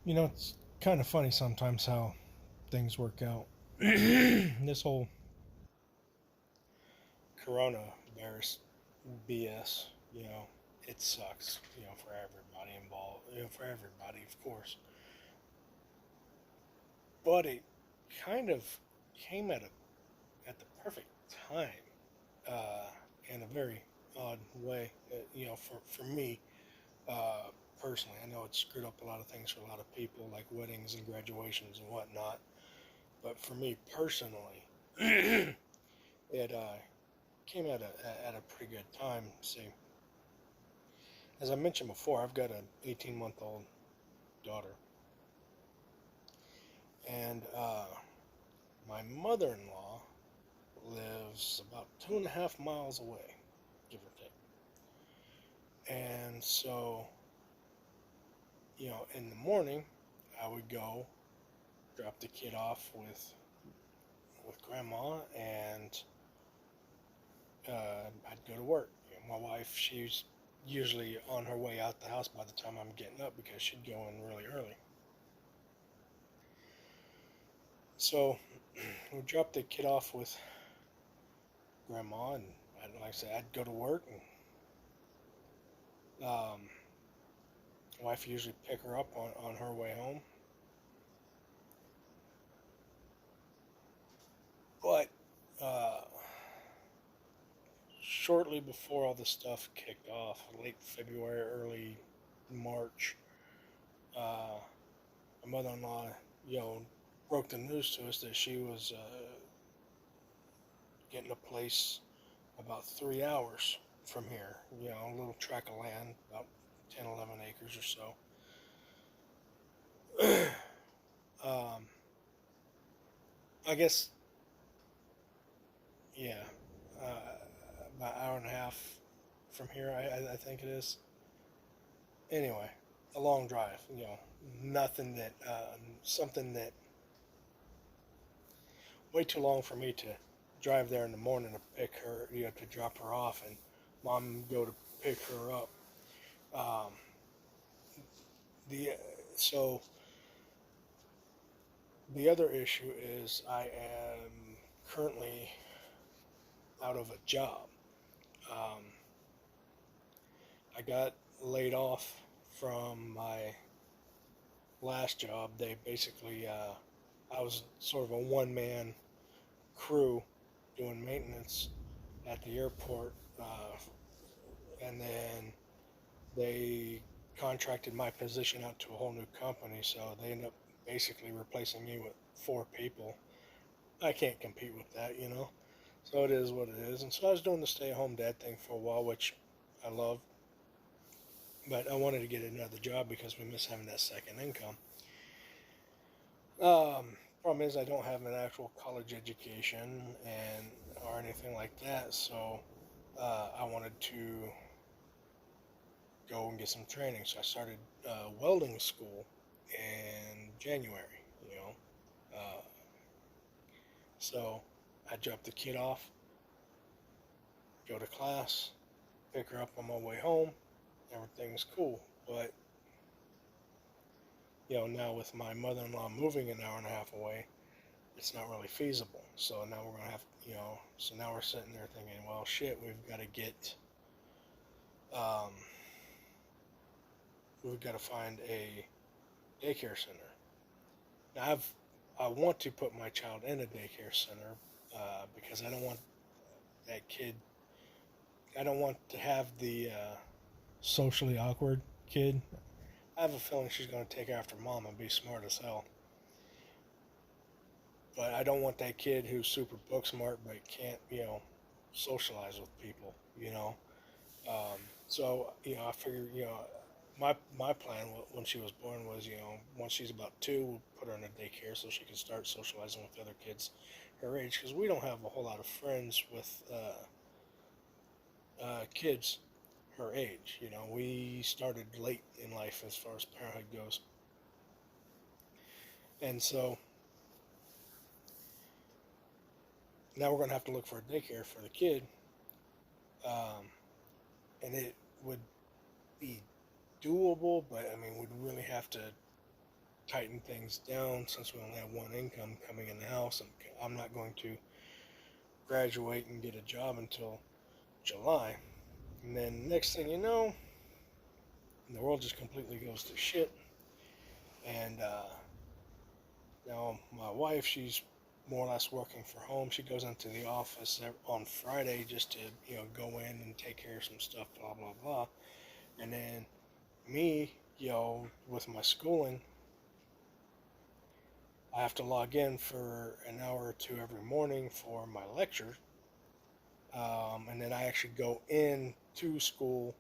It's kind of funny sometimes how things work out. This whole coronavirus BS, it sucks, for everybody involved, for everybody, of course. But it kind of came at the perfect time, uh, in a very odd way. For me, uh, personally, I know it screwed up a lot of things for a lot of people, like weddings and graduations and whatnot. But for me personally, it came at a pretty good time. See, as I mentioned before, I've got an 18-month-old daughter, and my mother-in-law lives about 2.5 miles away, give or take. And so, in the morning, I would go drop the kid off with grandma, and I'd go to work. My wife, she's usually on her way out the house by the time I'm getting up because she'd go in really early. So we dropped the kid off with grandma, and like I said, I'd go to work, and my wife usually pick her up on her way home. But uh, shortly before all this stuff kicked off, late February, early March, uh, my mother-in-law, broke the news to us that she was getting a place about 3 hours from here. A little tract of land, about 10, 11 acres or so. um, I guess, yeah, about an hour and a half from here, I think it is. Anyway, a long drive, nothing that, something that way too long for me to drive there in the morning to pick her, to drop her off, and mom go to pick her up. Um, the so the other issue is I am currently out of a job. Um, I got laid off from my last job. They basically, I was sort of a one-man crew doing maintenance at the airport, and then they contracted my position out to a whole new company, so they ended up basically replacing me with four people. I can't compete with that. So it is what it is. And so I was doing the stay-at-home dad thing for a while, which I love, but I wanted to get another job because we miss having that second income. Problem is I don't have an actual college education and or anything like that, so I wanted to go and get some training. So I started welding school in January. Uh, so I dropped the kid off, go to class, pick her up on my way home. Everything's cool, but now with my mother-in-law moving an hour and a half away, it's not really feasible. So now we're gonna have, so now we're sitting there thinking, well, shit, um, we've got to find a daycare center. Now I want to put my child in a daycare center because I don't want that kid. I don't want to have the socially awkward kid. I have a feeling she's going to take after mom and be smart as hell. But I don't want that kid who's super book smart but can't, socialize with people. So I figured, my plan when she was born was, once she's about 2, we'll put her in a daycare so she can start socializing with other kids her age, because we don't have a whole lot of friends with kids her age. We started late in life as far as parenthood goes, and so now we're going to have to look for a daycare for the kid, um, and it would be doable, but I mean, we'd really have to tighten things down since we only have one income coming in the house, and I'm not going to graduate and get a job until July. And then next thing you know, the world just completely goes to shit. And now my wife, she's more or less working from home. She goes into the office on Friday just to, go in and take care of some stuff, blah, blah, blah. And then me, with my schooling, I have to log in for an hour or two every morning for my lecture. And then I actually go in to school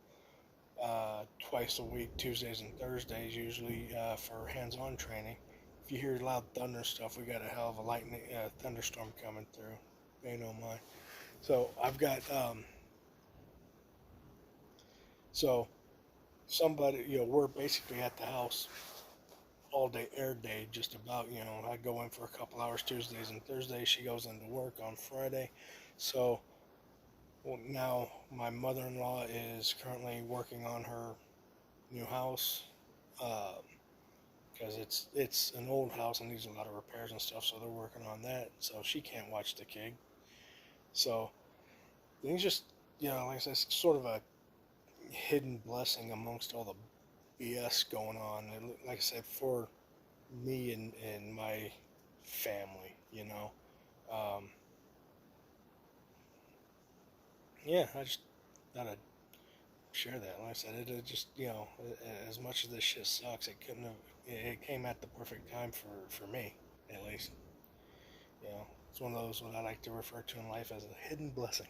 twice a week, Tuesdays and Thursdays, usually for hands-on training. If you hear loud thunder stuff, we got a hell of a lightning thunderstorm coming through. Ain't no mind. So I've got so somebody, we're basically at the house all day, air day, just about. I go in for a couple hours Tuesdays and Thursdays. She goes into work on Friday. So now my mother-in-law is currently working on her new house. Because it's an old house and needs a lot of repairs and stuff, so they're working on that. So she can't watch the kid. So things just, like I said, it's sort of a hidden blessing amongst all the BS going on. And like I said, for me and my family, yeah, I just thought I'd share that. Like I said, it just, as much as this shit sucks, it couldn't have, it came at the perfect time for me, at least. It's one of those what I like to refer to in life as a hidden blessing.